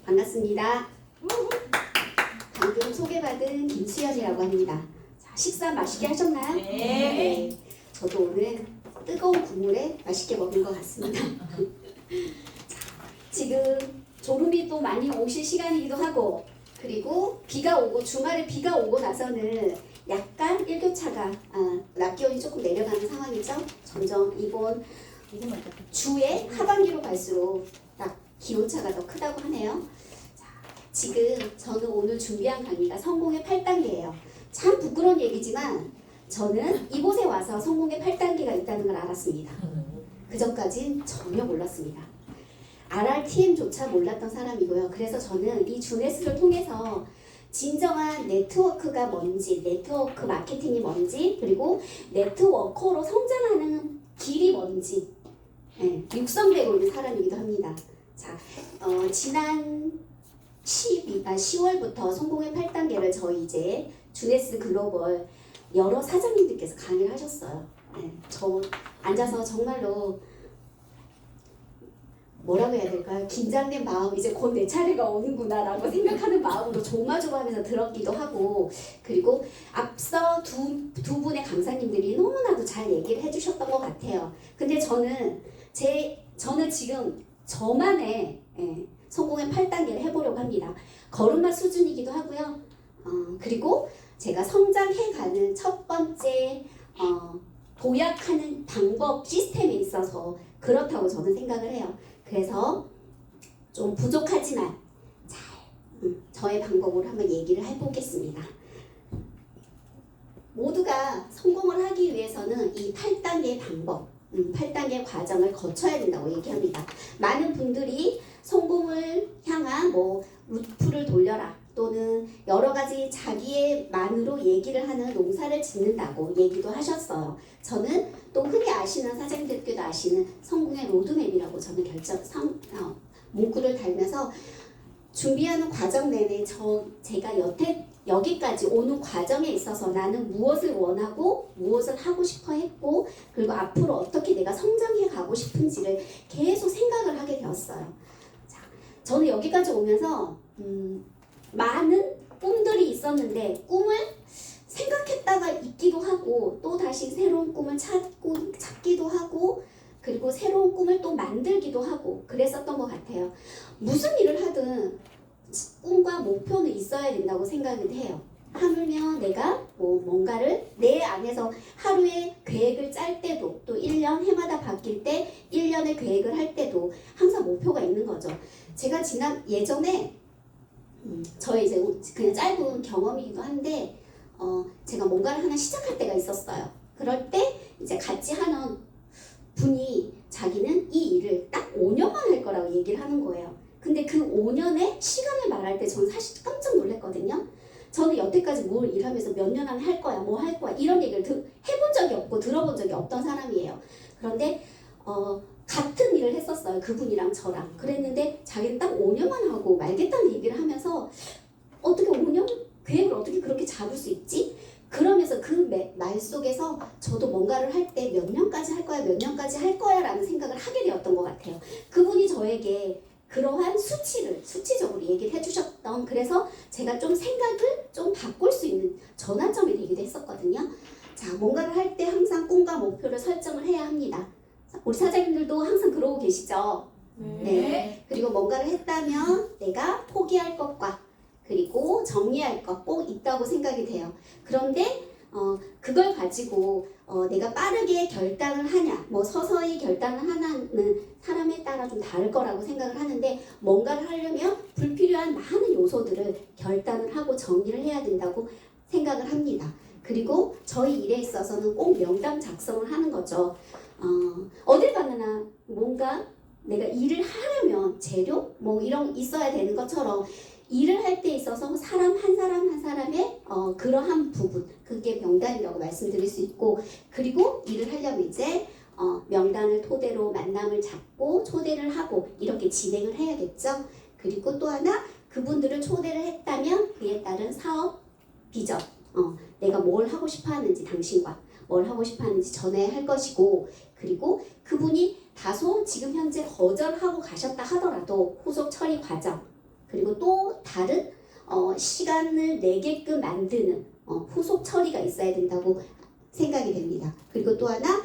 반갑습니다. 방금 소개받은 김수연이라고 합니다. 자, 식사 맛있게 하셨나요? 네. 저도 오늘 뜨거운 국물에 맛있게 먹은 것 같습니다. 자, 지금 졸음이 또 많이 오실 시간이기도 하고, 그리고 비가 오고 주말에 비가 오고 나서는 약간 일교차가 낮 기온이 조금 내려가는 상황이죠. 점점 이번 주의 하반기로 갈수록 딱 기온차가 더 크다고 하네요. 자, 지금 저는 오늘 준비한 강의가 성공의 8단계예요. 참 부끄러운 얘기지만 저는 이곳에 와서 성공의 8단계가 있다는 걸 알았습니다. 그전까진 전혀 몰랐습니다. RRTM조차 몰랐던 사람이고요. 그래서 저는 이 주네스를 통해서 진정한 네트워크가 뭔지, 네트워크 마케팅이 뭔지, 그리고 네트워커로 성장하는 길이 뭔지 육성되고 있는 사람이기도 합니다. 자, 지난 10월부터 성공의 8단계를 저희 이제 주네스 글로벌 여러 사장님들께서 강의를 하셨어요. 저 앉아서 정말로 뭐라고 해야 될까요? 긴장된 마음, 이제 곧 내 차례가 오는구나 라고 생각하는 마음으로 조마조마하면서 들었기도 하고, 그리고 앞서 두 분의 강사님들이 너무나도 잘 얘기를 해주셨던 것 같아요. 근데 저는 지금 저만의 성공의 8단계를 해보려고 합니다. 걸음마 수준이기도 하고요. 그리고 제가 성장해가는 첫 번째 도약하는 방법 시스템에 있어서 그렇다고 저는 생각을 해요. 그래서 좀 부족하지만 저의 방법으로 한번 얘기를 해보겠습니다. 모두가 성공을 하기 위해서는 이 8단계의 방법, 8단계 과정을 거쳐야 된다고 얘기합니다. 많은 분들이 성공을 향한 루프를 돌려라 또는 여러 가지 자기의 만으로 얘기를 하는 농사를 짓는다고 얘기도 하셨어요. 저는 또 흔히 아시는 사장님들께도 아시는 성공의 로드맵이라고 저는 문구를 달면서 준비하는 과정 내내 제가 여기까지 오는 과정에 있어서 나는 무엇을 원하고 무엇을 하고 싶어 했고, 그리고 앞으로 어떻게 내가 성장해 가고 싶은지를 계속 생각을 하게 되었어요. 자, 저는 여기까지 오면서 많은 꿈들이 있었는데 꿈을 생각했다가 잊기도 하고 또 다시 새로운 꿈을 찾기도 하고 그리고 새로운 꿈을 또 만들기도 하고 그랬었던 것 같아요. 무슨 일을 하든 꿈과 목표는 있어야 된다고 생각을 해요. 하물며 내가 뭔가를 내 안에서 하루에 계획을 짤 때도 또 1년 해마다 바뀔 때 1년의 계획을 할 때도 항상 목표가 있는 거죠. 제가 예전에 저의 이제 그냥 짧은 경험이기도 한데 제가 뭔가를 하나 시작할 때가 있었어요. 그럴 때 이제 같이 하는 분이 자기는 이 일을 딱 5년만 할 거라고 얘기를 하는 거예요. 근데 그 5년의 시간을 말할 때 저는 사실 깜짝 놀랐거든요. 저는 여태까지 뭘 일하면서 몇 년 안에 할 거야, 뭐 할 거야 이런 얘기를 해본 적이 없고 들어본 적이 없던 사람이에요. 그런데 같은 일을 했었어요. 그분이랑 저랑. 그랬는데 자기는 딱 5년만 하고 말겠다는 얘기를 하면서 어떻게 5년? 계획을 어떻게 그렇게 잡을 수 있지? 그러면서 그 말 속에서 저도 뭔가를 할 때 몇 년까지 할 거야, 몇 년까지 할 거야 라는 생각을 하게 되었던 것 같아요. 그분이 저에게 그러한 수치적으로 얘기를 해주셨던, 그래서 제가 좀 생각을 좀 바꿀 수 있는 전환점이 되기도 했었거든요. 자, 뭔가를 할 때 항상 꿈과 목표를 설정을 해야 합니다. 우리 사장님들도 항상 그러고 계시죠? 네. 그리고 뭔가를 했다면 내가 포기할 것과 그리고 정리할 것 꼭 있다고 생각이 돼요. 그런데 그걸 가지고 내가 빠르게 결단을 하냐, 서서히 결단을 하냐는 사람에 따라 좀 다를 거라고 생각을 하는데, 뭔가를 하려면 불필요한 많은 요소들을 결단을 하고 정리를 해야 된다고 생각을 합니다. 그리고 저희 일에 있어서는 꼭 명단 작성을 하는 거죠. 어딜 가느나 뭔가 내가 일을 하려면 재료 이런 있어야 되는 것처럼 일을 할 때 있어서 사람 한 사람의 그러한 부분, 그게 명단이라고 말씀드릴 수 있고, 그리고 일을 하려면 이제 명단을 토대로 만남을 잡고 초대를 하고 이렇게 진행을 해야겠죠. 그리고 또 하나, 그분들을 초대를 했다면 그에 따른 사업 비전, 내가 뭘 하고 싶어 하는지, 당신과 뭘 하고 싶어 하는지 전해야 할 것이고, 그리고 그분이 다소 지금 현재 거절하고 가셨다 하더라도 후속 처리 과정, 그리고 또 다른 시간을 내게끔 만드는 후속 처리가 있어야 된다고 생각이 됩니다. 그리고 또 하나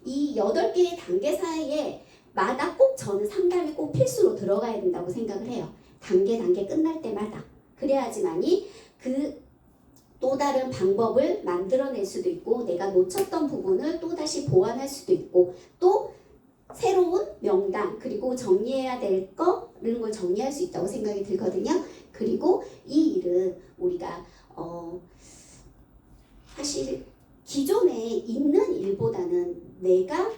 이 8개의 단계 사이에 마다 꼭 저는 상담이 꼭 필수로 들어가야 된다고 생각을 해요. 단계 끝날 때마다. 그래야지만이 또 다른 방법을 만들어낼 수도 있고 내가 놓쳤던 부분을 또다시 보완할 수도 있고 또 새로운 명당 그리고 정리해야 될 거 이런 걸 정리할 수 있다고 생각이 들거든요. 그리고 이 일은 우리가 사실 기존에 있는 일보다는 내가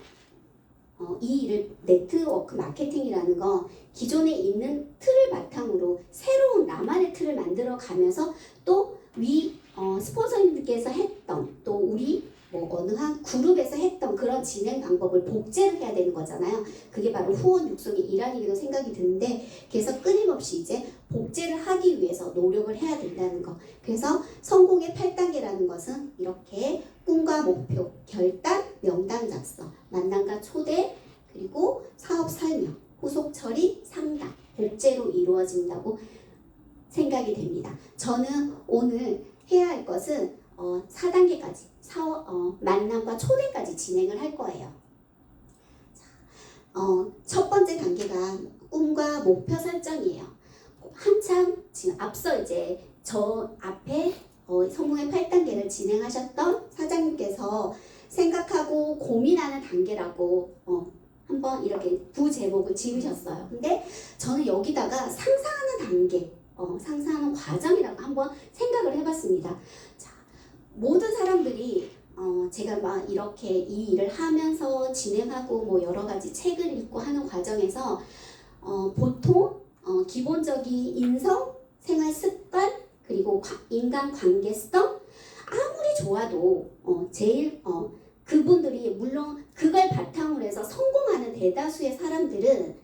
이 일을 네트워크 마케팅이라는 거 기존에 있는 틀을 바탕으로 새로운 나만의 틀을 만들어 가면서 또 스폰서님들께서 했던 또 우리 어느 한 그룹에서 했던 그런 진행 방법을 복제를 해야 되는 거잖아요. 그게 바로 후원 육성의 일환이기도 생각이 드는데 그래서 끊임없이 이제 복제를 하기 위해서 노력을 해야 된다는 거. 그래서 성공의 8단계라는 것은 이렇게 꿈과 목표, 결단, 명당 작성, 만남과 초대, 그리고 사업 설명, 후속 처리, 상담, 복제로 이루어진다고 생각이 됩니다. 저는 오늘 해야 할 것은 4단계까지 만남과 초대까지 진행을 할 거예요. 첫 번째 단계가 꿈과 목표 설정이에요. 한참 지금 앞서 이제 저 앞에 성공의 8단계를 진행하셨던 사장님께서 생각하고 고민하는 단계라고 한번 이렇게 부제목을 지으셨어요. 근데 저는 여기다가 상상하는 단계, 상상하는 과정이라고 한번 생각을 해봤습니다. 자, 모든 사람들이 제가 막 이렇게 이 일을 하면서 진행하고 여러 가지 책을 읽고 하는 과정에서 보통 기본적인 인성, 생활 습관, 그리고 인간 관계성 아무리 좋아도 제일 그분들이 물론 그걸 바탕으로 해서 성공하는 대다수의 사람들은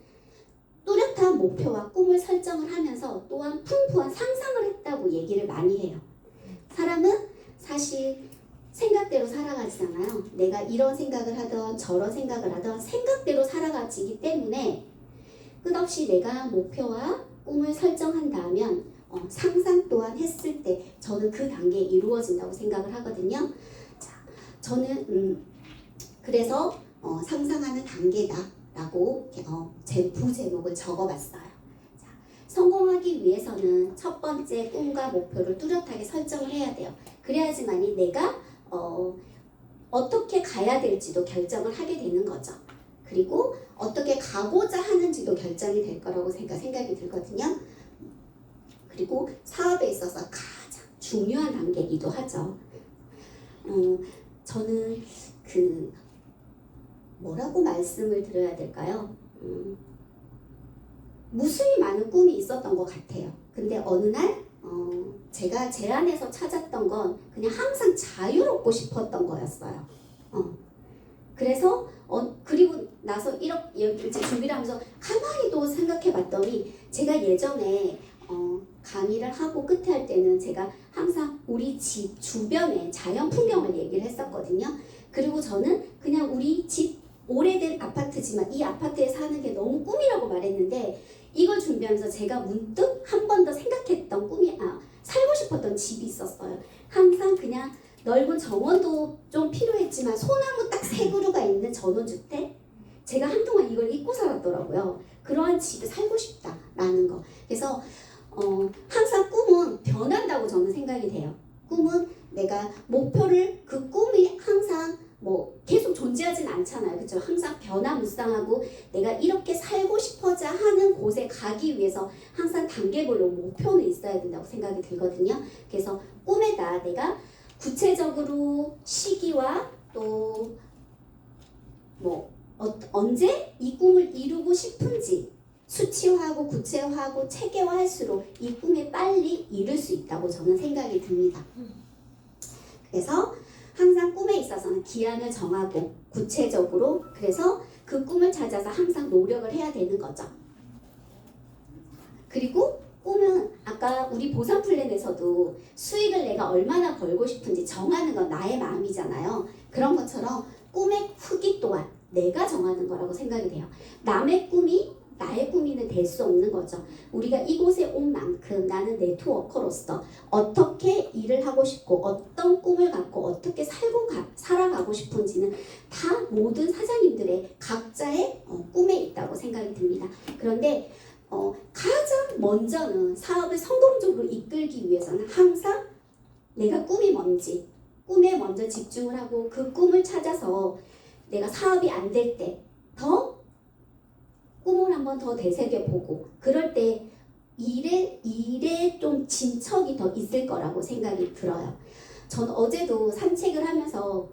뚜렷한 목표와 꿈을 설정을 하면서 또한 풍부한 상상을 했다고 얘기를 많이 해요. 사람은 사실 생각대로 살아가지잖아요. 내가 이런 생각을 하던 저런 생각을 하던 생각대로 살아가지기 때문에 끝없이 내가 목표와 꿈을 설정한다면 상상 또한 했을 때 저는 그 단계에 이루어진다고 생각을 하거든요. 자, 저는 그래서 상상하는 단계다라고 제 부제목을 적어봤어요. 자, 성공하기 위해서는 첫 번째 꿈과 목표를 뚜렷하게 설정을 해야 돼요. 그래야지만이 내가 어떻게 가야 될지도 결정을 하게 되는 거죠. 그리고 어떻게 가고자 하는지도 결정이 될 거라고 생각이 들거든요. 그리고 사업에 있어서 가장 중요한 단계이기도 하죠. 저는 뭐라고 말씀을 드려야 될까요? 무수히 많은 꿈이 있었던 것 같아요. 근데 어느 날 제가 제 안에서 찾았던 건 그냥 항상 자유롭고 싶었던 거였어요. 그래서 그리고 나서 이렇게 준비를 하면서 가만히 또 생각해 봤더니 제가 예전에 강의를 하고 끝에 할 때는 제가 항상 우리 집 주변의 자연 풍경을 얘기를 했었거든요. 그리고 저는 그냥 우리 집 오래된 아파트지만 이 아파트에 사는 게 너무 꿈이라고 말했는데 이걸 준비하면서 제가 문득 한 번 더 생각했던 꿈이 살고 싶었던 집이 있었어요. 항상 그냥 넓은 정원도 좀 필요했지만 소나무 딱 3그루가 있는 전원주택? 제가 한동안 이걸 잊고 살았더라고요. 그러한 집에 살고 싶다라는 거. 그래서 항상 꿈은 변한다고 저는 생각이 돼요. 꿈은 내가 목표를 그 꿈이 항상 계속 존재하진 않잖아요. 그렇죠? 항상 변화무쌍하고 내가 이렇게 살고 싶어자 하는 곳에 가기 위해서 항상 단계별로 목표는 있어야 된다고 생각이 들거든요. 그래서 꿈에다 내가 구체적으로 시기와 또 언제 이 꿈을 이루고 싶은지 수치화하고 구체화하고 체계화할수록 이 꿈에 빨리 이룰 수 있다고 저는 생각이 듭니다. 그래서 항상 꿈에 있어서는 기한을 정하고 구체적으로 그래서 그 꿈을 찾아서 항상 노력을 해야 되는 거죠. 그리고 꿈은 아까 우리 보상 플랜에서도 수익을 내가 얼마나 벌고 싶은지 정하는 건 나의 마음이잖아요. 그런 것처럼 꿈의 크기 또한 내가 정하는 거라고 생각이 돼요. 남의 꿈이 나의 꾸미는 될 수 없는 거죠. 우리가 이곳에 온 만큼 나는 네트워커로서 어떻게 일을 하고 싶고 어떤 꿈을 갖고 어떻게 살아가고 싶은지는 다 모든 사장님들의 각자의 꿈에 있다고 생각이 듭니다. 그런데 가장 먼저는 사업을 성공적으로 이끌기 위해서는 항상 내가 꿈이 뭔지 꿈에 먼저 집중을 하고 그 꿈을 찾아서 내가 사업이 안 될 때 더 꿈을 한번 더 되새겨보고 그럴 때 일에 좀 진척이 더 있을 거라고 생각이 들어요. 전 어제도 산책을 하면서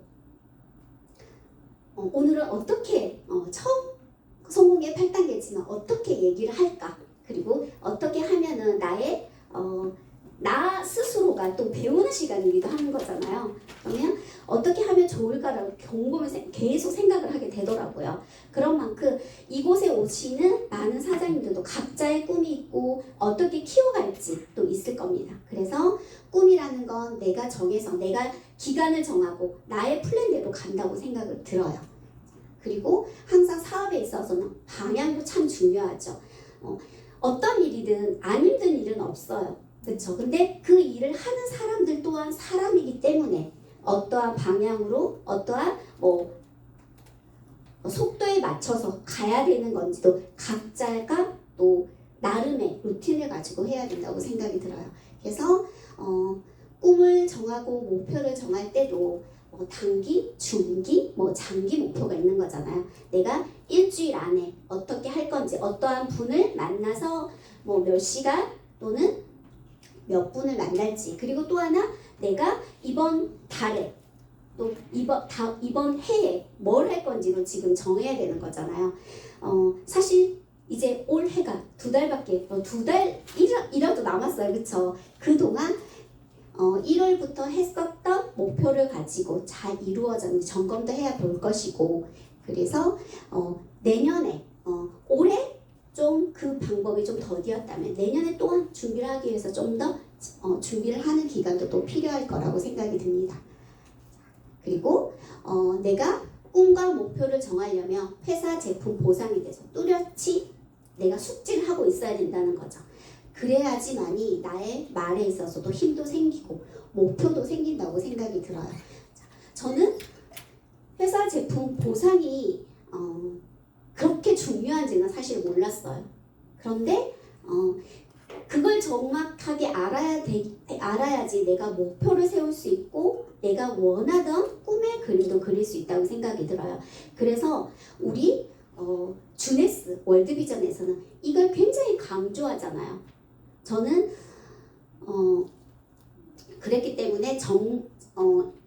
오늘은 어떻게 처음 성공의 8단계지만 어떻게 얘기를 할까 그리고 어떻게 하면은 나 스스로가 또 배우는 시간이기도 하는 거잖아요. 그러면 어떻게 하면 좋을까라고 곰곰이 계속 생각을 하게 되더라고요. 그런 만큼 이곳에 오시는 많은 사장님들도 각자의 꿈이 있고 어떻게 키워갈지 또 있을 겁니다. 그래서 꿈이라는 건 내가 정해서 내가 기간을 정하고 나의 플랜대로 간다고 생각을 들어요. 그리고 항상 사업에 있어서는 방향도 참 중요하죠. 어떤 일이든 안 힘든 일은 없어요. 그렇죠. 근데 그 일을 하는 사람들 또한 사람이기 때문에 어떠한 방향으로 어떠한 속도에 맞춰서 가야 되는 건지도 각자가 또 나름의 루틴을 가지고 해야 된다고 생각이 들어요. 그래서 꿈을 정하고 목표를 정할 때도 단기, 중기, 장기 목표가 있는 거잖아요. 내가 일주일 안에 어떻게 할 건지 어떠한 분을 만나서 몇 시간 또는 몇 분을 만날지 그리고 또 하나 내가 이번 달에 또 이번 해에 뭘 할 건지도 지금 정해야 되는 거잖아요. 사실 이제 올 해가 두 달이라도 남았어요. 그쵸? 그동안 1월부터 했었던 목표를 가지고 잘 이루어졌는지 점검도 해야 볼 것이고 그래서 내년에 올해 좀 그 방법이 좀 더디었다면 내년에 또한 준비를 하기 위해서 좀 더 준비를 하는 기간도 또 필요할 거라고 생각이 듭니다. 그리고 내가 꿈과 목표를 정하려면 회사 제품 보상에 대해서 뚜렷이 내가 숙지를 하고 있어야 된다는 거죠. 그래야지만이 나의 말에 있어서도 힘도 생기고 목표도 생긴다고 생각이 들어요. 저는 회사 제품 보상이 그렇게 중요한지는 사실 몰랐어요. 그런데 그걸 정확하게 알아야지 내가 목표를 세울 수 있고 내가 원하던 꿈의 그림도 그릴 수 있다고 생각이 들어요. 그래서 우리 주네스 월드비전에서는 이걸 굉장히 강조하잖아요. 저는 그랬기 때문에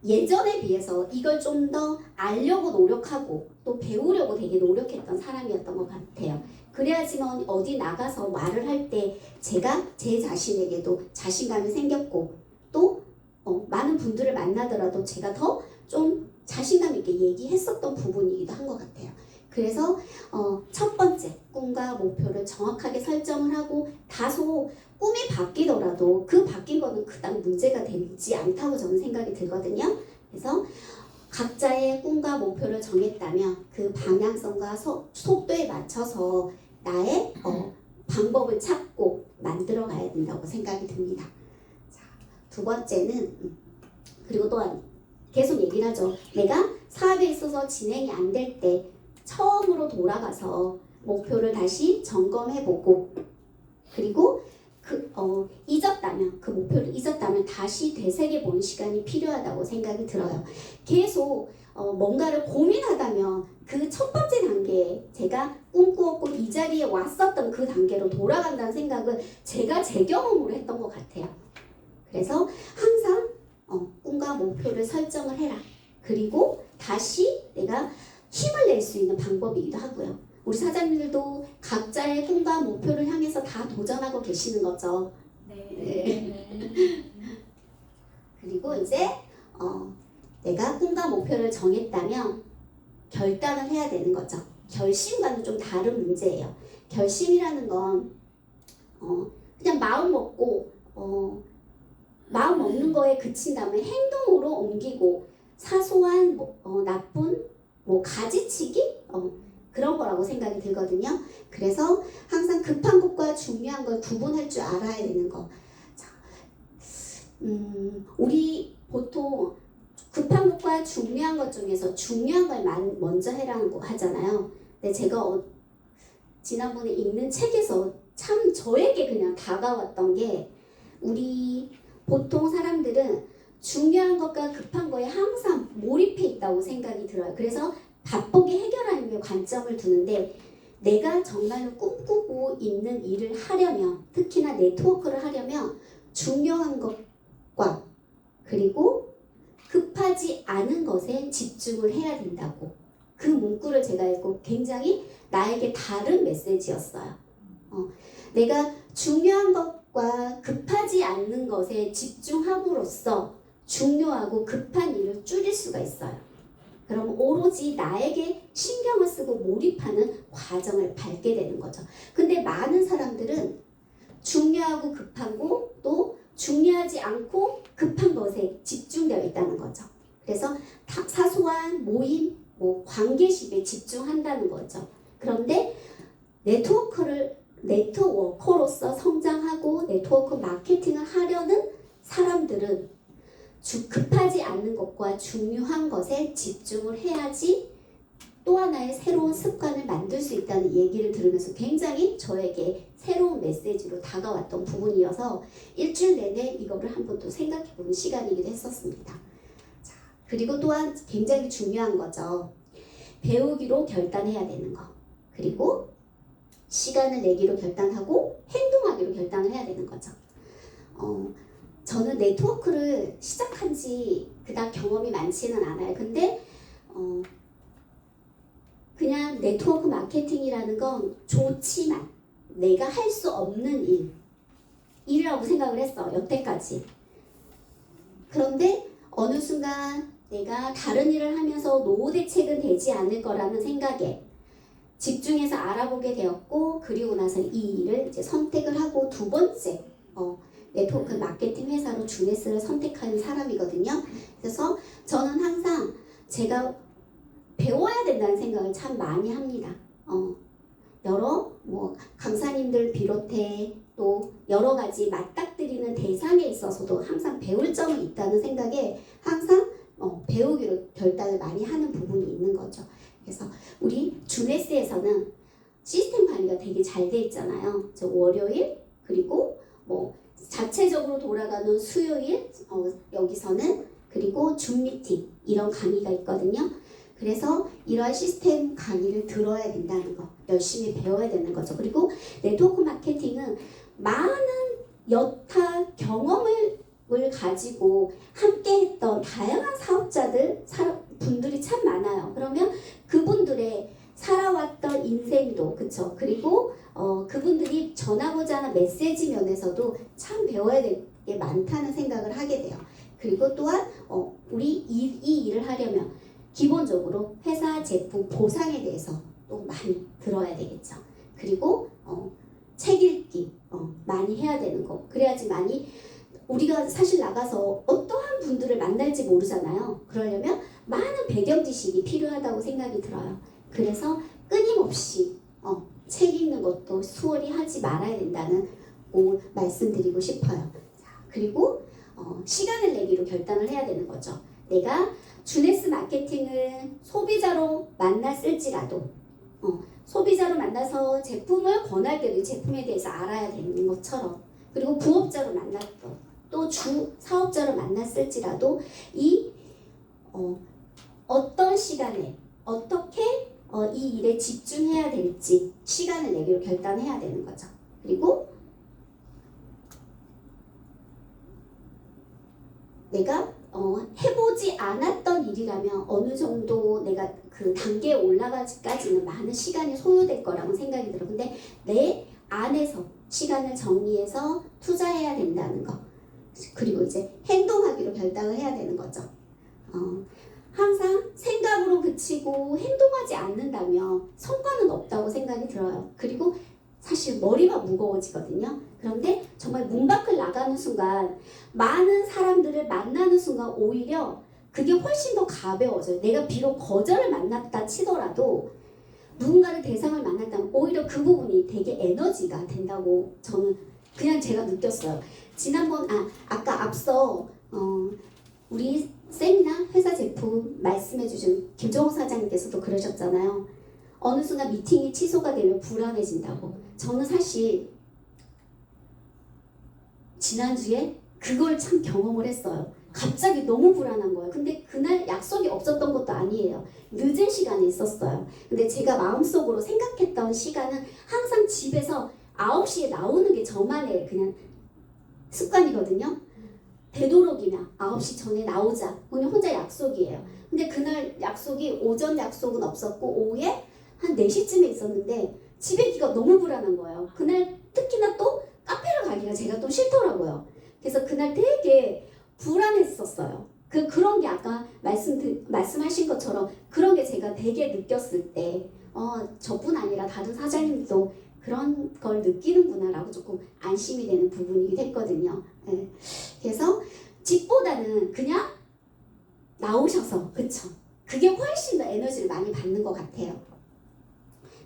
예전에 비해서 이걸 좀 더 알려고 노력하고 또 배우려고 되게 노력했던 사람이었던 것 같아요. 그래야지만 어디 나가서 말을 할 때 제가 제 자신에게도 자신감이 생겼고 또 많은 분들을 만나더라도 제가 더 좀 자신감 있게 얘기했었던 부분이기도 한 것 같아요. 그래서 첫 번째 꿈과 목표를 정확하게 설정을 하고 다소 꿈이 바뀌더라도 그 바뀐 거는 그닥 문제가 되지 않다고 저는 생각이 들거든요. 그래서 각자의 꿈과 목표를 정했다면 그 방향성과 속도에 맞춰서 나의 방법을 찾고 만들어 가야 된다고 생각이 듭니다. 자, 두 번째는 그리고 또한 계속 얘기를 하죠. 내가 사업에 있어서 진행이 안 될 때 처음으로 돌아가서 목표를 다시 점검해보고 그리고 잊었다면 그 목표를 잊었다면 다시 되새겨보는 시간이 필요하다고 생각이 들어요. 계속 뭔가를 고민하다면 그 첫 번째 단계에 제가 꿈꾸었고 이 자리에 왔었던 그 단계로 돌아간다는 생각을 제가 제 경험으로 했던 것 같아요. 그래서 항상 꿈과 목표를 설정을 해라. 그리고 다시 내가 힘을 낼 수 있는 방법이기도 하고요. 우리 사장님들도 각자의 꿈과 목표를 향해서 다 도전하고 계시는 거죠. 네. 그리고 이제 내가 꿈과 목표를 정했다면 결단을 해야 되는 거죠. 결심과는 좀 다른 문제예요. 결심이라는 건 그냥 마음 먹고 마음 먹는 거에 그친 다음에 행동으로 옮기고 사소한 나쁜 가지치기 그런 거라고 생각이 들거든요. 그래서 항상 급한 것과 중요한 걸 구분할 줄 알아야 되는 거. 자, 우리 보통 급한 것과 중요한 것 중에서 중요한 걸 먼저 해라고 하잖아요. 근데 제가 지난번에 읽는 책에서 참 저에게 그냥 다가왔던 게, 우리 보통 사람들은 중요한 것과 급한 거에 항상 몰입해 있다고 생각이 들어요. 그래서 바쁘게 해결하는 데 관점을 두는데, 내가 정말로 꿈꾸고 있는 일을 하려면, 특히나 네트워크를 하려면 중요한 것과 그리고 급하지 않은 것에 집중을 해야 된다고. 그 문구를 제가 읽고 굉장히 나에게 다른 메시지였어요. 내가 중요한 것과 급하지 않는 것에 집중함으로써 중요하고 급한 일을 줄일 수가 있어요. 그럼 오로지 나에게 신경을 쓰고 몰입하는 과정을 밟게 되는 거죠. 근데 많은 사람들은 중요하고 급하고 또 중요하지 않고 급한 것에 집중되어 있다는 거죠. 그래서 사소한 모임, 관계식에 집중한다는 거죠. 그런데 네트워커로서 성장하고 네트워크 마케팅을 하려는 사람들은 급하지 않는 것과 중요한 것에 집중을 해야지 또 하나의 새로운 습관을 만들 수 있다는 얘기를 들으면서 굉장히 저에게 새로운 메시지로 다가왔던 부분이어서 일주일 내내 이거를 한번 또 생각해보는 시간이기도 했었습니다. 자, 그리고 또한 굉장히 중요한 거죠. 배우기로 결단해야 되는 거. 그리고 시간을 내기로 결단하고 행동하기로 결단을 해야 되는 거죠. 저는 네트워크를 시작한 지 그닥 경험이 많지는 않아요. 근데 그냥 네트워크 마케팅이라는 건 좋지만 내가 할 수 없는 일이라고 생각을 했어, 여태까지. 그런데 어느 순간 내가 다른 일을 하면서 노후 대책은 되지 않을 거라는 생각에 집중해서 알아보게 되었고, 그리고 나서 이 일을 이제 선택을 하고 두 번째 네트워크 마케팅 회사로 주네스를 선택하는 사람이거든요. 그래서 저는 항상 제가 배워야 된다는 생각을 참 많이 합니다. 여러 강사님들 비롯해 또 여러 가지 맞닥뜨리는 대상에 있어서도 항상 배울 점이 있다는 생각에 항상 배우기로 결단을 많이 하는 부분이 있는 거죠. 그래서 우리 주네스에서는 시스템 관리가 되게 잘 돼 있잖아요. 월요일 그리고 자체적으로 돌아가는 수요일 여기서는 그리고 줌 미팅 이런 강의가 있거든요. 그래서 이러한 시스템 강의를 들어야 된다는 거, 열심히 배워야 되는 거죠. 그리고 네트워크 마케팅은 많은 여타 경험을 가지고 함께했던 다양한 분들이 참 많아요. 그러면 그분들의 살아왔던 인생도 그쵸. 그리고 그분들이 전하고자 하는 메시지 면에서도 참 배워야 될 게 많다는 생각을 하게 돼요. 그리고 또한 우리 이 일을 하려면 기본적으로 회사 제품 보상에 대해서 또 많이 들어야 되겠죠. 그리고 책 읽기 많이 해야 되는 거. 그래야지 우리가 사실 나가서 어떠한 분들을 만날지 모르잖아요. 그러려면 많은 배경 지식이 필요하다고 생각이 들어요. 그래서 끊임없이 책 읽는 것도 수월히 하지 말아야 된다는 말씀드리고 싶어요. 자, 그리고 시간을 내기로 결단을 해야 되는 거죠. 내가 주네스 마케팅을 소비자로 만났을지라도 소비자로 만나서 제품을 권할 때도 이 제품에 대해서 알아야 되는 것처럼, 그리고 부업자로 만났던 또 주 사업자로 만났을지라도 어떤 시간에 어떻게 이 일에 집중해야 될지 시간을 내기로 결단해야 되는 거죠. 그리고 내가 해보지 않았던 일이라면 어느 정도 내가 그 단계에 올라가기까지는 많은 시간이 소요될 거라고 생각이 들어요. 근데 내 안에서 시간을 정리해서 투자해야 된다는 거. 그리고 이제 행동하기로 결단을 해야 되는 거죠. 항상 생각으로 그치고 행동하지 않는다면 성과는 없다고 생각이 들어요. 그리고 사실 머리가 무거워지거든요. 그런데 정말 문 밖을 나가는 순간, 많은 사람들을 만나는 순간 오히려 그게 훨씬 더 가벼워져요. 내가 비록 거절을 만났다 치더라도 누군가를 대상을 만났다면 오히려 그 부분이 되게 에너지가 된다고 저는 그냥 제가 느꼈어요. 지난번 아까 앞서 우리 세미나 회사 제품 말씀해주신 김정호 사장님께서도 그러셨잖아요. 어느 순간 미팅이 취소가 되면 불안해진다고. 저는 사실 지난주에 그걸 참 경험을 했어요. 갑자기 너무 불안한 거예요. 근데 그날 약속이 없었던 것도 아니에요. 늦은 시간에 있었어요. 근데 제가 마음속으로 생각했던 시간은 항상 집에서 9시에 나오는 게 저만의 그냥 습관이거든요. 되도록이면 9시 전에 나오자. 그냥 혼자 약속이에요. 근데 그날 약속이 오전 약속은 없었고 오후에 한 4시쯤에 있었는데 집에 있기가 너무 불안한 거예요. 그날 특히나 또 카페를 가기가 제가 또 싫더라고요. 그래서 그날 되게 불안했었어요. 그런 게 아까 말씀하신 것처럼 그런 게 제가 되게 느꼈을 때 저뿐 아니라 다른 사장님도 그런 걸 느끼는구나라고 조금 안심이 되는 부분이긴 했거든요. 네. 그래서 집보다는 그냥 나오셔서 그쵸? 그게 훨씬 더 에너지를 많이 받는 것 같아요.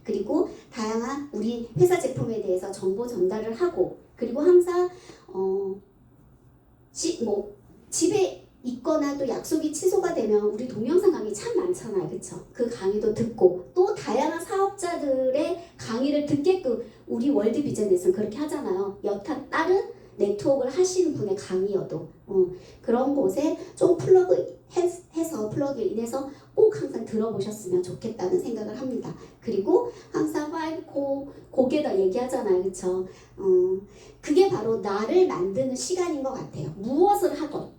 그리고 다양한 우리 회사 제품에 대해서 정보 전달을 하고 그리고 항상 집에 있거나 또 약속이 취소가 되면 우리 동영상 강의 참 많잖아요. 그쵸? 그 강의도 듣고 또 다양한 사업자들의 강의를 듣게끔 우리 월드 비즈니스는 그렇게 하잖아요. 여타 다른 네트워크를 하시는 분의 강의여도 그런 곳에 좀 플러그인해서 꼭 항상 들어보셨으면 좋겠다는 생각을 합니다. 그리고 항상 5 고개다 얘기하잖아요. 그쵸? 그게 바로 나를 만드는 시간인 것 같아요. 무엇을 하건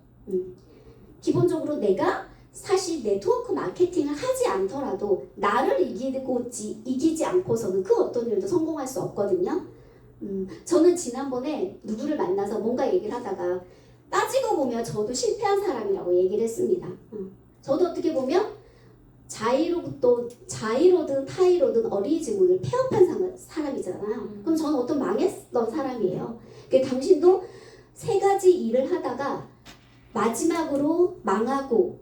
기본적으로 내가 사실 네트워크 마케팅을 하지 않더라도 나를 이기지 않고서는 그 어떤 일도 성공할 수 없거든요. 저는 지난번에 누구를 만나서 뭔가 얘기를 하다가 따지고 보면 저도 실패한 사람이라고 얘기를 했습니다. 저도 어떻게 보면 자이로든 타이로든 어린이집을 폐업한 사람이잖아요. 그럼 저는 어떤 망했던 사람이에요. 당신도 3가지 일을 하다가 마지막으로 망하고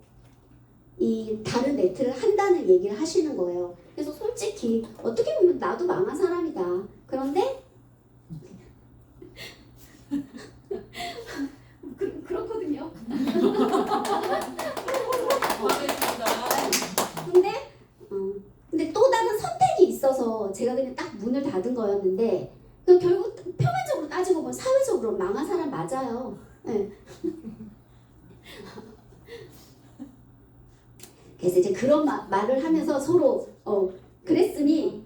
이 다른 네트를 한다는 얘기를 하시는 거예요. 그래서 솔직히 어떻게 보면 나도 망한 사람이다. 그런데 그렇거든요. 근데 또 다른 선택이 있어서 제가 그냥 딱 문을 닫은 거였는데 결국 표면적으로 따지고 보면 사회적으로 망한 사람 맞아요. 네. 그래서 이제 그런 말을 하면서 서로 그랬으니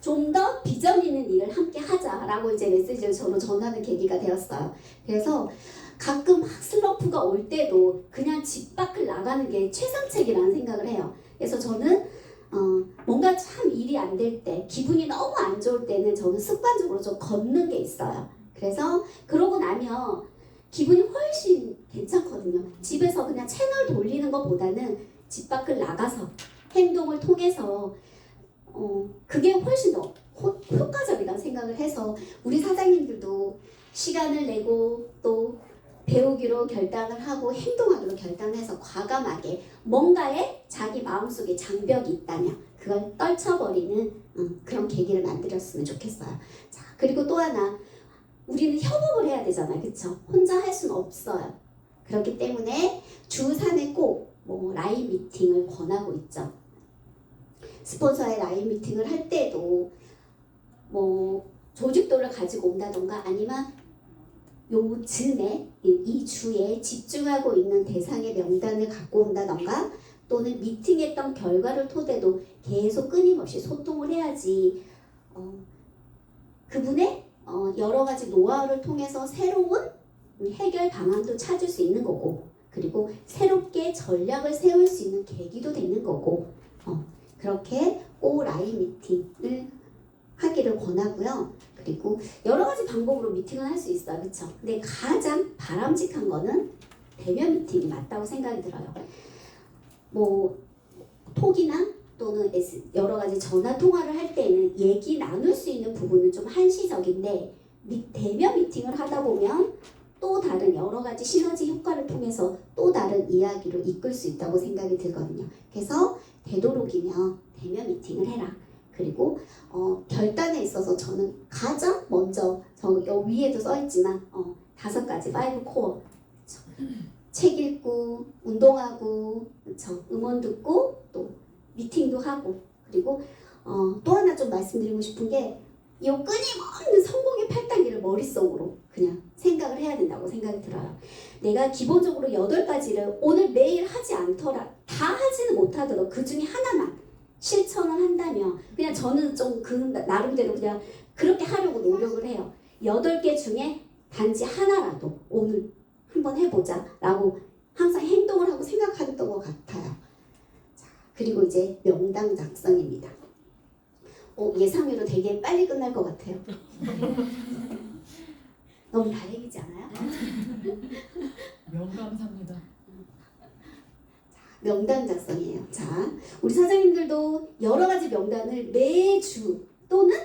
좀 더 비전 있는 일을 함께 하자라고 이제 메시지를 저로 전하는 계기가 되었어요. 그래서 가끔 슬럼프가 올 때도 그냥 집 밖을 나가는 게 최상책이라는 생각을 해요. 그래서 저는 뭔가 참 일이 안 될 때, 기분이 너무 안 좋을 때는 저는 습관적으로 좀 걷는 게 있어요. 그래서 그러고 나면 기분이 훨씬 괜찮거든요. 집에서 그냥 채널 돌리는 것보다는 집 밖을 나가서 행동을 통해서 그게 훨씬 더 효과적이라고 생각을 해서 우리 사장님들도 시간을 내고 또 배우기로 결단을 하고 행동하기로 결단해서 과감하게 뭔가에 자기 마음속에 장벽이 있다면 그걸 떨쳐버리는 그런 계기를 만들었으면 좋겠어요. 자, 그리고 또 하나 우리는 협업을 해야 되잖아요. 그쵸? 혼자 할 수는 없어요. 그렇기 때문에 주 3회 꼭 라인 미팅을 권하고 있죠. 스폰서의 라인 미팅을 할 때도 조직도를 가지고 온다던가 아니면 요즘에 이 주에 집중하고 있는 대상의 명단을 갖고 온다던가 또는 미팅했던 결과를 토대로 계속 끊임없이 소통을 해야지 그분의 여러 가지 노하우를 통해서 새로운 해결 방안도 찾을 수 있는 거고 그리고 새롭게 전략을 세울 수 있는 계기도 되는 거고 그렇게 꼭 라인 미팅을 하기를 권하고요. 그리고 여러 가지 방법으로 미팅을 할 수 있어요. 그렇죠? 근데 가장 바람직한 거는 대면 미팅이 맞다고 생각이 들어요. 톡이나 또는 여러 가지 전화 통화를 할 때는 얘기 나눌 수 있는 부분은 좀 한시적인데 대면 미팅을 하다 보면 또 다른 여러 가지 시너지 효과를 통해서 또 다른 이야기로 이끌 수 있다고 생각이 들거든요. 그래서 되도록이면 대면 미팅을 해라. 그리고 결단에 있어서 저는 가장 먼저 여기 위에도 써있지만 5가지 5 코어 책 읽고 운동하고 그쵸? 음원 듣고 또 미팅도 하고 그리고 또 하나 좀 말씀드리고 싶은 게 이 끊임없는 성공의 8단계를 머릿속으로 그냥 생각을 해야 된다고 생각이 들어요. 내가 기본적으로 8가지를 오늘 매일 하지 않더라 다 하지는 못하더라도 그 중에 하나만 실천을 한다면 그냥 저는 좀 그 나름대로 그냥 그렇게 하려고 노력을 해요. 8개 중에 단지 하나라도 오늘 한번 해보자 라고 항상 행동을 하고 생각했던 것 같아요. 자, 그리고 이제 명당 작성입니다. 예상외로 되게 빨리 끝날 것 같아요. 너무 다행이지 않아요? 명감사입니다. 명단 작성이에요. 자, 우리 사장님들도 여러 가지 명단을 매주 또는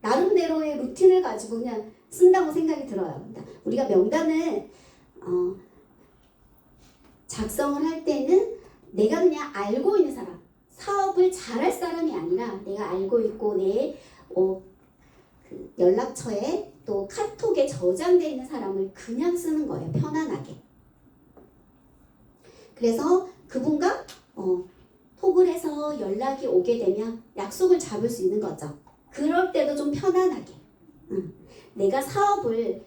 나름대로의 루틴을 가지고 그냥 쓴다고 생각이 들어요. 우리가 명단을 작성을 할 때는 내가 그냥 알고 있는 사람, 사업을 잘할 사람이 아니라 내가 알고 있고 내 그 연락처에 또 카톡에 저장되어 있는 사람을 그냥 쓰는 거예요. 편안하게. 그래서 그분과 톡을 해서 연락이 오게 되면 약속을 잡을 수 있는 거죠. 그럴 때도 좀 편안하게. 내가 사업을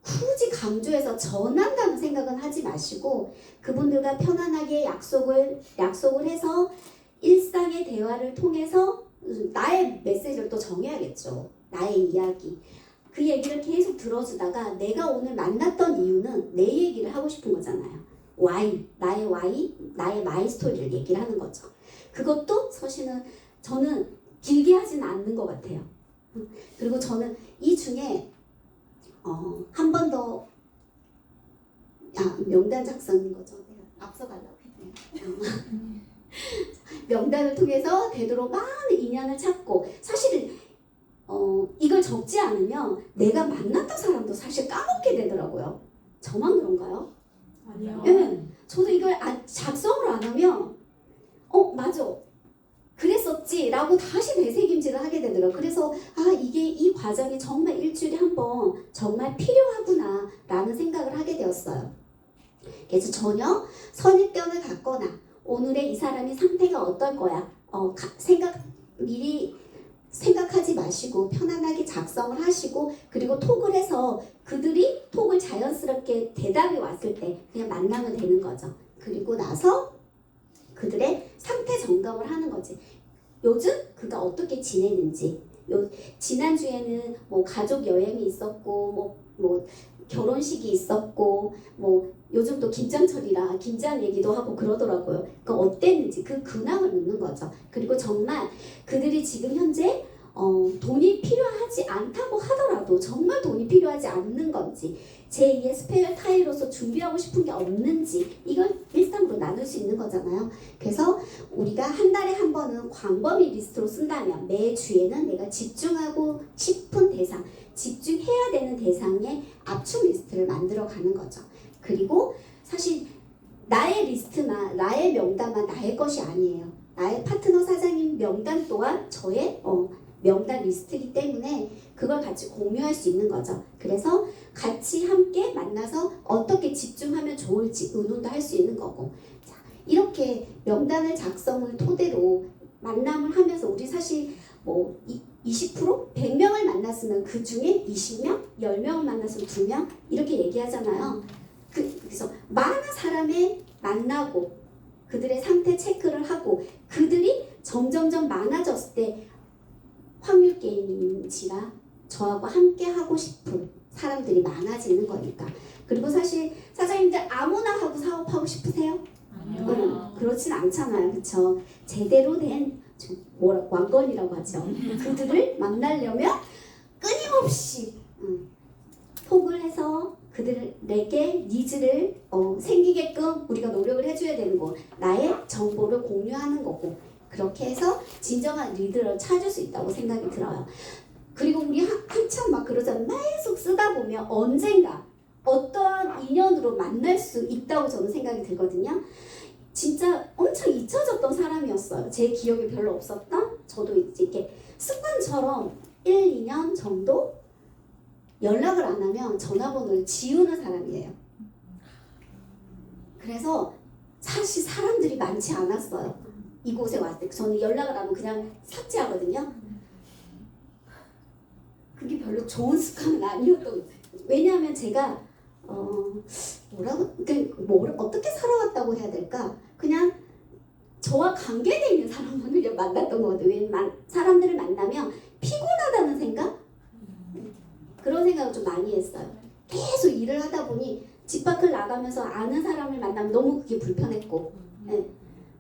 굳이 강조해서 전한다는 생각은 하지 마시고 그분들과 편안하게 약속을 해서 일상의 대화를 통해서 나의 메시지를 또 정해야겠죠. 나의 이야기. 그 얘기를 계속 들어주다가 내가 오늘 만났던 이유는 내 얘기를 하고 싶은 거잖아요. 나의 마이 스토리를 얘기를 하는 거죠. 그것도 사실은 저는 길게 하지는 않는 것 같아요. 그리고 저는 이 중에 한 번 더 명단 작성인 거죠. 내가 앞서가려고 했네요. 명단을 통해서 되도록 많은 인연을 찾고 사실은 이걸 적지 않으면 내가 만났던 사람도 사실 까먹게 되더라고요. 저만 그런가요? 아니요. 네, 저도 이걸 작성을 안 하면 맞아 그랬었지 라고 다시 되새김질을 하게 되더라고요. 그래서 이 과정이 정말 일주일에 한 번 정말 필요하구나 라는 생각을 하게 되었어요. 그래서 전혀 선입견을 갖거나 오늘의 이 사람의 상태가 어떨 거야 미리 생각하지 마시고 편안하게 작성을 하시고 그리고 톡을 해서 그들이 톡을 자연스럽게 대답이 왔을 때 그냥 만나면 되는 거죠. 그리고 나서 그들의 상태 점검을 하는 거지. 요즘 그가 어떻게 지내는지. 지난주에는 뭐 가족 여행이 있었고 뭐 결혼식이 있었고 뭐 요즘 또 김장철이라 김장 얘기도 하고 그러더라고요. 그러니까 어땠는지 그 근황을 묻는 거죠. 그리고 정말 그들이 지금 현재 돈이 필요하지 않다고 하더라도 정말 돈이 필요하지 않는 건지 제2의 스페어 타일로서 준비하고 싶은 게 없는지 이걸 일상으로 나눌 수 있는 거잖아요. 그래서 우리가 한 달에 한 번은 광범위 리스트로 쓴다면 매주에는 내가 집중하고 싶은 대상, 집중해야 되는 대상의 압축 리스트를 만들어 가는 거죠. 그리고 사실 나의 리스트만, 나의 명단만 나의 것이 아니에요. 나의 파트너 사장님 명단 또한 저의 명단 리스트이기 때문에 그걸 같이 공유할 수 있는 거죠. 그래서 같이 함께 만나서 어떻게 집중하면 좋을지 의논도 할 수 있는 거고. 자, 이렇게 명단을 작성을 토대로 만남을 하면서 우리 사실 20%? 100명을 만났으면 그 중에 20명? 10명을 만났으면 2명? 이렇게 얘기하잖아요. 그래서 많은 사람을 만나고 그들의 상태 체크를 하고 그들이 점점점 많아졌을 때 확률 게임인지라 저하고 함께 하고 싶은 사람들이 많아지는 거니까. 그리고 사실 사장님들 아무나 하고 사업하고 싶으세요? 아니요. 그렇진 않잖아요. 그쵸? 제대로 된 왕건이라고 하죠. 그들을 만나려면 끊임없이 톡을 해서 그들에게 니즈를 생기게끔 우리가 노력을 해줘야 되는 거. 나의 정보를 공유하는 거고. 그렇게 해서 진정한 리더를 찾을 수 있다고 생각이 들어요. 그리고 우리 한참 막 그러잖아요. 계속 쓰다 보면 언젠가 어떠한 인연으로 만날 수 있다고 저는 생각이 들거든요. 진짜 엄청 잊혀졌던 사람이었어요. 제 기억이 별로 없었던, 저도 이렇게 습관처럼 1, 2년 정도 연락을 안 하면 전화번호를 지우는 사람이에요. 그래서 사실 사람들이 많지 않았어요. 이곳에 왔을 때 저는 연락을 하면 그냥 삭제하거든요. 그게 별로 좋은 습관은 아니었던. 왜냐하면 제가 어떻게 살아왔다고 해야 될까? 그냥 저와 관계돼 있는 사람만을 그냥 만났던 것 같아요. 왜냐면 사람들을 만나면 피곤하다는 생각? 그런 생각을 좀 많이 했어요. 계속 일을 하다 보니 집 밖을 나가면서 아는 사람을 만나면 너무 그게 불편했고, 네.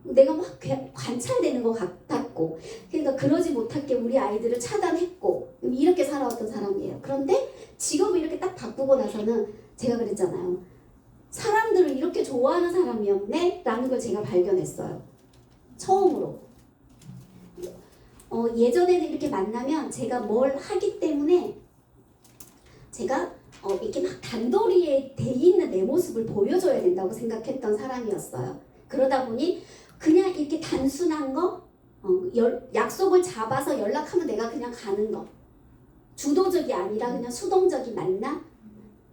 내가 막 관찰되는 것 같았고, 그러니까 그러지 못하게 우리 아이들을 차단했고, 이렇게 살아왔던 사람이에요. 그런데 직업을 이렇게 딱 바꾸고 나서는 제가 그랬잖아요. 사람들을 이렇게 좋아하는 사람이었네? 라는 걸 제가 발견했어요. 처음으로. 예전에는 이렇게 만나면 제가 뭘 하기 때문에 제가 이렇게 막 단도리에 돼 있는 내 모습을 보여줘야 된다고 생각했던 사람이었어요. 그러다 보니 그냥 이렇게 단순한 거, 약속을 잡아서 연락하면 내가 그냥 가는 거. 주도적이 아니라 그냥 수동적인 만남.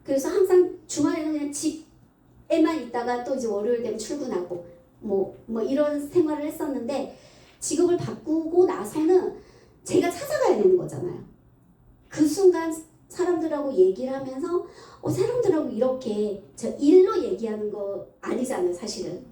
그래서 항상 주말에는 그냥 집에만 있다가 또 이제 월요일 되면 출근하고 뭐 이런 생활을 했었는데, 직업을 바꾸고 나서는 제가 찾아가야 되는 거잖아요. 그 순간 사람들하고 얘기를 하면서 사람들하고 이렇게 저 일로 얘기하는 거 아니잖아요, 사실은.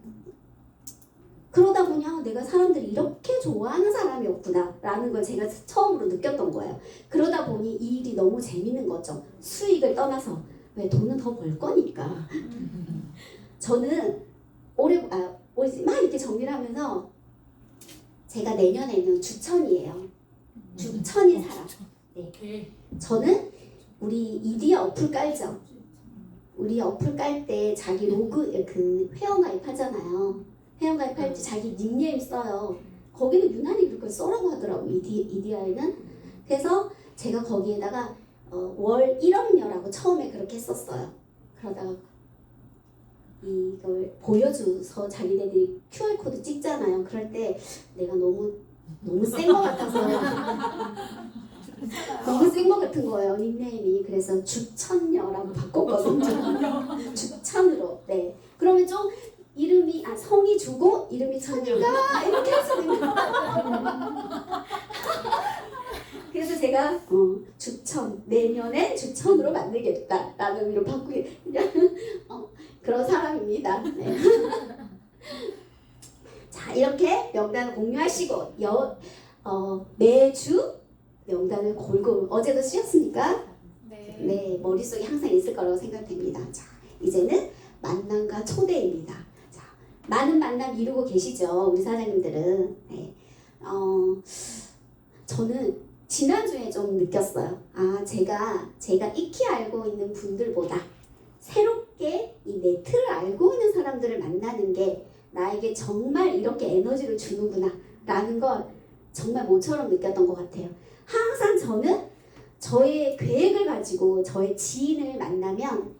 그러다 보니 내가 사람들이 이렇게 좋아하는 사람이었구나 라는 걸 제가 처음으로 느꼈던 거예요. 그러다 보니 이 일이 너무 재밌는 거죠. 수익을 떠나서. 왜? 돈은 더 벌 거니까. 저는 올해 막 이렇게 정리를 하면서 제가 내년에는 주천이에요. 주천인 사람. 네. 저는 우리 이디야 어플 깔죠. 우리 어플 깔 때 자기 그 회원가입 하잖아요. 회원가입할 때 자기 닉네임 써요. 거기는 유난히 그걸 써라고 하더라고, 이디야에는. 그래서 제가 거기에다가 월 1억녀라고 처음에 그렇게 했었어요. 그러다가 이걸 보여줘서 자기네들이 QR코드 찍잖아요. 그럴 때 내가 너무 센 것 같아서 너무 센 것 같은 거예요, 닉네임이. 그래서 주천녀라고 바꿨거든요. 주천으로. 네. 그러면 좀 이름이 성이 주고 이름이 천인가 이렇게 할 수 있는 거예요. 그래서 제가 주천, 내년엔 주천으로 만들겠다라는 의미로 바꾸게 그냥 그런 사람입니다. 네. 자, 이렇게 명단을 공유하시고 매주 명단을 골고루, 어제도 쓰셨습니까? 네. 네, 머릿속에 항상 있을 거라고 생각됩니다. 자, 이제는 만남과 초대입니다. 자, 많은 만남 이루고 계시죠, 우리 사장님들은. 네. 저는 지난주에 좀 느꼈어요. 제가 익히 알고 있는 분들보다 새롭게 이 네트를 알고 있는 사람들을 만나는 게 나에게 정말 이렇게 에너지를 주는구나 라는 걸 정말 모처럼 느꼈던 것 같아요. 항상 저는 저의 계획을 가지고 저의 지인을 만나면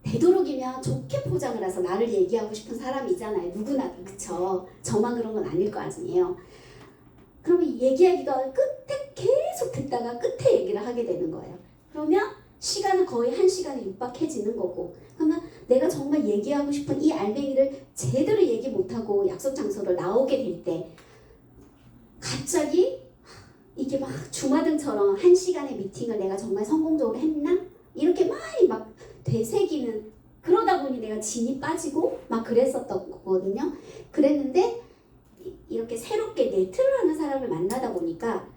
되도록이면 좋게 포장을 해서 나를 얘기하고 싶은 사람이잖아요. 누구나. 그쵸? 저만 그런 건 아닐 거 아니에요. 그러면 얘기하기가 끝에 계속 듣다가 끝에 얘기를 하게 되는 거예요. 그러면 시간은 거의 1시간에 육박해지는 거고, 그러면 내가 정말 얘기하고 싶은 이 알맹이를 제대로 얘기 못하고 약속 장소로 나오게 될 때 갑자기 이게 막 주마등처럼 1시간의 미팅을 내가 정말 성공적으로 했나? 이렇게 많이 막 되새기는, 그러다 보니 내가 진이 빠지고 막 그랬었던 거거든요. 그랬는데 이렇게 새롭게 네트를 하는 사람을 만나다 보니까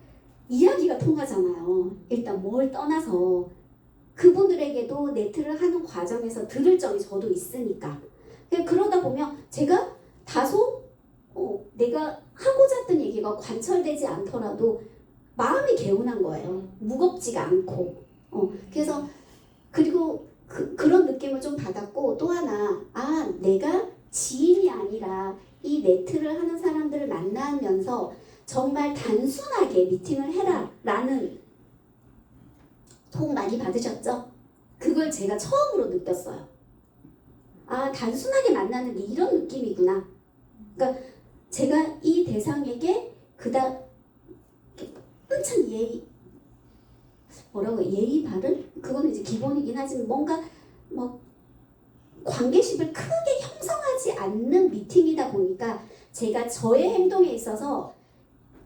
이야기가 통하잖아요. 일단 뭘 떠나서 그분들에게도 네트를 하는 과정에서 들을 점이 저도 있으니까. 그러다 보면 제가 다소 내가 하고자 했던 얘기가 관철되지 않더라도 마음이 개운한 거예요. 무겁지가 않고. 그래서 그리고 그런 느낌을 좀 받았고, 또 하나 내가 지인이 아니라 이 네트를 하는 사람들을 만나면서 정말 단순하게 미팅을 해라 라는 톡 많이 받으셨죠? 그걸 제가 처음으로 느꼈어요. 아, 단순하게 만나는 게 이런 느낌이구나. 그러니까 제가 이 대상에게 그닥 한참 예의 바른? 그거는 이제 기본이긴 하지만 뭔가 뭐 관계심을 크게 형성하지 않는 미팅이다 보니까 제가 저의 행동에 있어서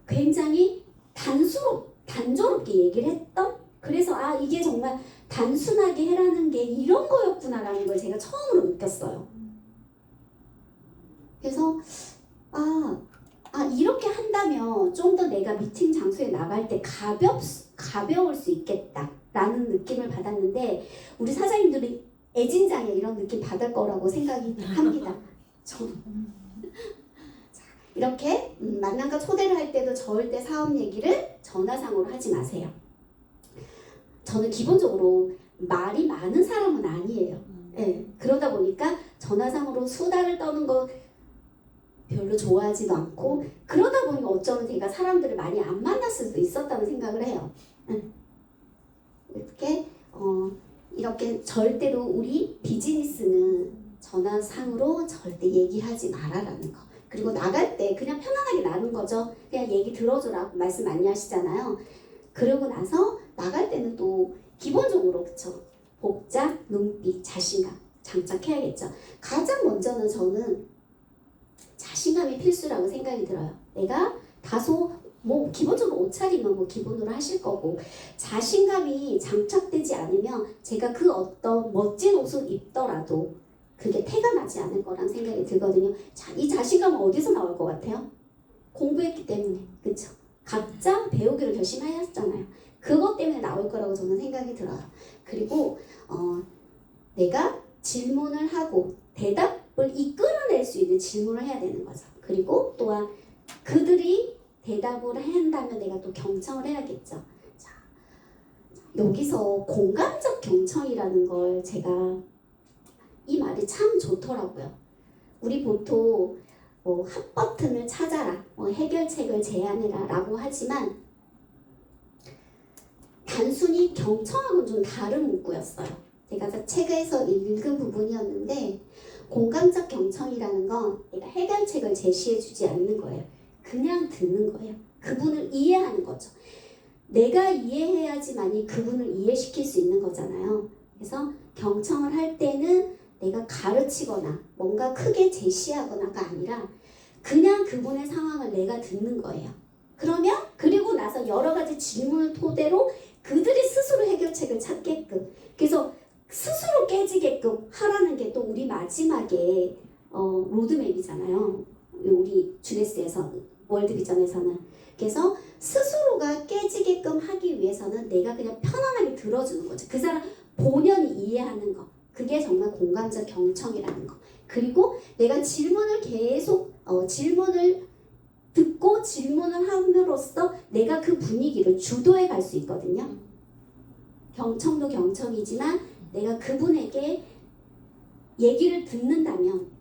굉장히 단조롭게 얘기를 했던, 그래서 아, 이게 정말 단순하게 해라는 게 이런 거였구나라는 걸 제가 처음으로 느꼈어요. 그래서 이렇게 한다면 좀 더 내가 미팅 장소에 나갈 때 가벼울 수 있겠다라는 느낌을 받았는데, 우리 사장님들이 애진장에 이런 느낌 받을 거라고 생각이 합니다. 이렇게 만남과 초대를 할 때도 절대 사업 얘기를 전화상으로 하지 마세요. 저는 기본적으로 말이 많은 사람은 아니에요. 네, 그러다 보니까 전화상으로 수다를 떠는 거 별로 좋아하지도 않고, 그러다 보니까 어쩌면 제가 사람들을 많이 안 만났을 수도 있었다는 생각을 해요. 이렇게 절대로 우리 비즈니스는 전화상으로 절대 얘기하지 말아라는 거. 그리고 나갈 때 그냥 편안하게 나눈 거죠. 그냥 얘기 들어줘라고 말씀 많이 하시잖아요. 그러고 나서 나갈 때는 또 기본적으로 그쵸, 복장, 눈빛, 자신감 장착해야겠죠. 가장 먼저는 저는 자신감이 필수라고 생각이 들어요. 내가 다소 뭐 기본적으로 옷차림은 뭐 기본으로 하실 거고, 자신감이 장착되지 않으면 제가 그 어떤 멋진 옷을 입더라도 그게 태가 나지 않을 거란 생각이 들거든요. 이 자신감은 어디서 나올 것 같아요? 공부했기 때문에, 그쵸? 각자 배우기로 결심하였잖아요. 그것 때문에 나올 거라고 저는 생각이 들어요. 그리고 내가 질문을 하고 대답을 이끌어낼 수 있는 질문을 해야 되는 거죠. 그리고 또한 그들이 대답을 한다면 내가 또 경청을 해야겠죠. 자, 여기서 공감적 경청이라는 걸 제가, 이 말이 참 좋더라고요. 우리 보통 핫버튼을 찾아라, 해결책을 제안해라 라고 하지만 단순히 경청하고는 좀 다른 문구였어요. 제가 책에서 읽은 부분이었는데, 공감적 경청이라는 건 내가 해결책을 제시해주지 않는 거예요. 그냥 듣는 거예요. 그분을 이해하는 거죠. 내가 이해해야지만이 그분을 이해시킬 수 있는 거잖아요. 그래서 경청을 할 때는 내가 가르치거나 뭔가 크게 제시하거나가 아니라 그냥 그분의 상황을 내가 듣는 거예요. 그리고 나서 여러 가지 질문을 토대로 그들이 스스로 해결책을 찾게끔, 그래서 스스로 깨지게끔 하라는 게 또 우리 마지막에 로드맵이잖아요. 우리 주네스에서, 월드비전에서는. 그래서 스스로가 깨지게끔 하기 위해서는 내가 그냥 편안하게 들어주는 거죠. 그 사람 본연이 이해하는 거. 그게 정말 공감적 경청이라는 거. 그리고 내가 질문을 계속 질문을 듣고 질문을 함으로써 내가 그 분위기를 주도해 갈 수 있거든요. 경청도 경청이지만 내가 그분에게 얘기를 듣는다면,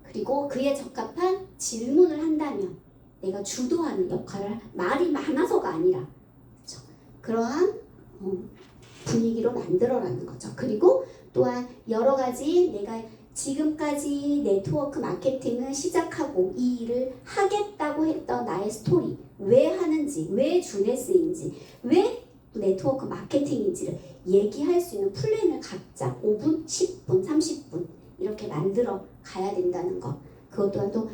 그리고 그에 적합한 질문을 한다면 내가 주도하는 역할을, 말이 많아서가 아니라, 그렇죠? 그러한 분위기로 만들어라는 거죠. 그리고 또한 여러 가지 내가 지금까지 네트워크 마케팅을 시작하고 이 일을 하겠다고 했던 나의 스토리, 왜 하는지, 왜 주네스인지, 왜 네트워크 마케팅인지를 얘기할 수 있는 플랜을 각자 5분, 10분, 30분 이렇게 만들어 가야 된다는 것, 그것 또한 또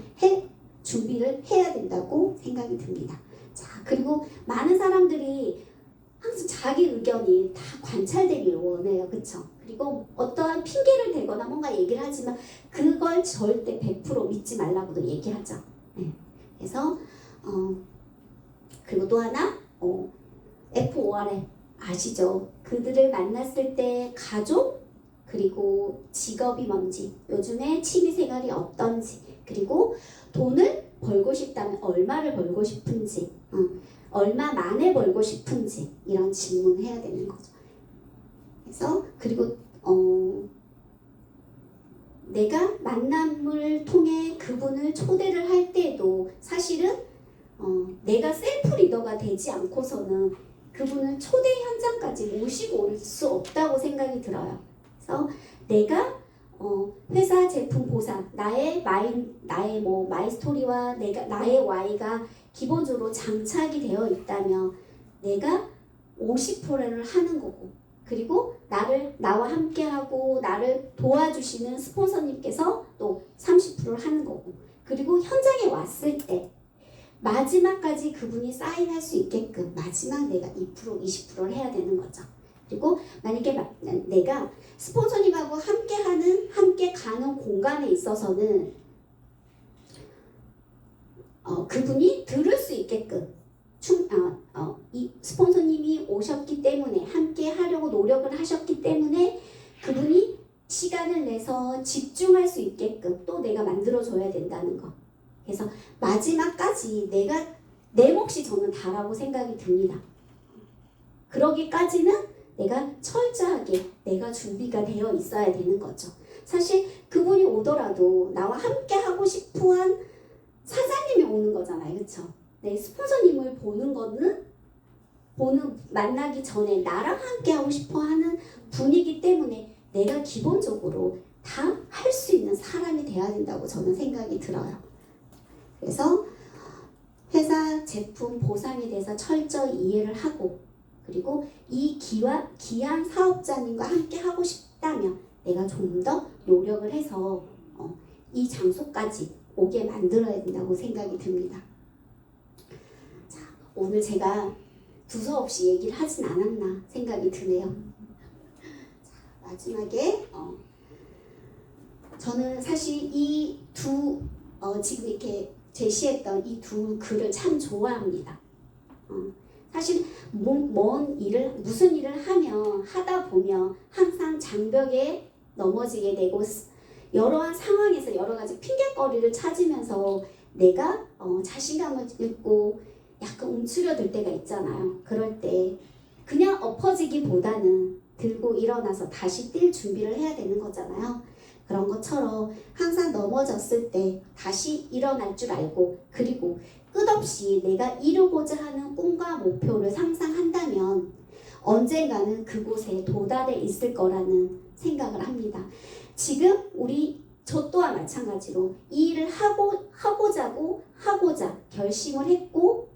준비를 해야 된다고 생각이 듭니다. 자, 그리고 많은 사람들이 항상 자기 의견이 다 관찰되기를 원해요. 그쵸? 그리고 어떠한 핑계를 대거나 뭔가 얘기를 하지만 그걸 절대 100% 믿지 말라고도 얘기하죠. 네. 그래서 그리고 또 하나 FORM 아시죠? 그들을 만났을 때 가족, 그리고 직업이 뭔지, 요즘에 취미생활이 어떤지, 그리고 돈을 벌고 싶다면 얼마를 벌고 싶은지, 얼마 만에 벌고 싶은지, 이런 질문을 해야 되는 거죠. 그래서 그리고 내가 만남을 통해 그분을 초대를 할 때도 사실은 내가 셀프 리더가 되지 않고서는 그분을 초대 현장까지 모시고 올 수 없다고 생각이 들어요. 그래서 내가 회사 제품 보상, 나의 뭐 마이 스토리와 나의 Y가 기본적으로 장착이 되어 있다면 내가 50%를 하는 거고, 그리고 나와 함께하고 나를 도와주시는 스폰서님께서 또 30%를 하는 거고, 그리고 현장에 왔을 때 마지막까지 그분이 사인할 수 있게끔 마지막 내가 2%, 20%를 해야 되는 거죠. 그리고 만약에 내가 스폰서님하고 함께 가는 공간에 있어서는 그분이 들을 수 있게끔 이 스폰서님이 오셨기 때문에 함께 하려고 노력을 하셨기 때문에 그분이 시간을 내서 집중할 수 있게끔 또 내가 만들어줘야 된다는 거. 그래서 마지막까지 내 몫이 저는 다라고 생각이 듭니다. 그러기까지는 내가 철저하게 내가 준비가 되어 있어야 되는 거죠. 사실 그분이 오더라도 나와 함께 하고 싶어한 사장님이 오는 거잖아요. 그렇죠? 내 스폰서님을 만나기 전에 나랑 함께 하고 싶어 하는 분이기 때문에 내가 기본적으로 다 할 수 있는 사람이 돼야 된다고 저는 생각이 들어요. 그래서 회사 제품 보상에 대해서 철저히 이해를 하고, 그리고 이 기한 사업자님과 함께 하고 싶다면 내가 좀 더 노력을 해서 이 장소까지 오게 만들어야 된다고 생각이 듭니다. 자, 오늘 제가 두서없이 얘기를 하진 않았나 생각이 드네요. 자, 마지막에 저는 사실 이 지금 이렇게 제시했던 이 두 글을 참 좋아합니다. 사실 무슨 일을 하다 보면 항상 장벽에 넘어지게 되고 여러한 상황에서 여러 가지 핑계거리를 찾으면서 내가 자신감을 잃고 약간 움츠려들 때가 있잖아요. 그럴 때 그냥 엎어지기보다는 들고 일어나서 다시 뛸 준비를 해야 되는 거잖아요. 그런 것처럼 항상 넘어졌을 때 다시 일어날 줄 알고, 그리고 끝없이 내가 이루고자 하는 꿈과 목표를 상상한다면 언젠가는 그곳에 도달해 있을 거라는 생각을 합니다. 지금 저 또한 마찬가지로 이 일을 하고자 결심을 했고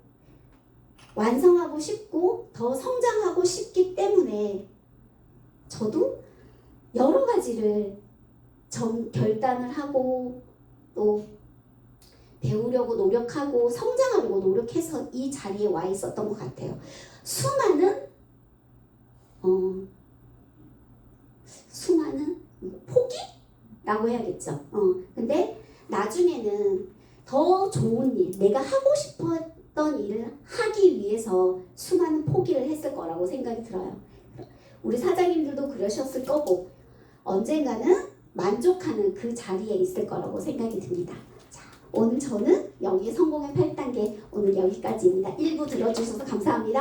완성하고 싶고 더 성장하고 싶기 때문에 저도 여러 가지를 결단을 하고 또 배우려고 노력하고 성장하려고 노력해서 이 자리에 와 있었던 것 같아요. 수많은 포기라고 해야겠죠. 근데 나중에는 더 좋은 일, 내가 하고 싶었던 일을 하기 위해서 수많은 포기를 했을 거라고 생각이 들어요. 우리 사장님들도 그러셨을 거고 언젠가는 만족하는 그 자리에 있을 거라고 생각이 듭니다. 자, 오늘 저는 여기 성공의 8단계 오늘 여기까지입니다. 1부 들어주셔서 감사합니다.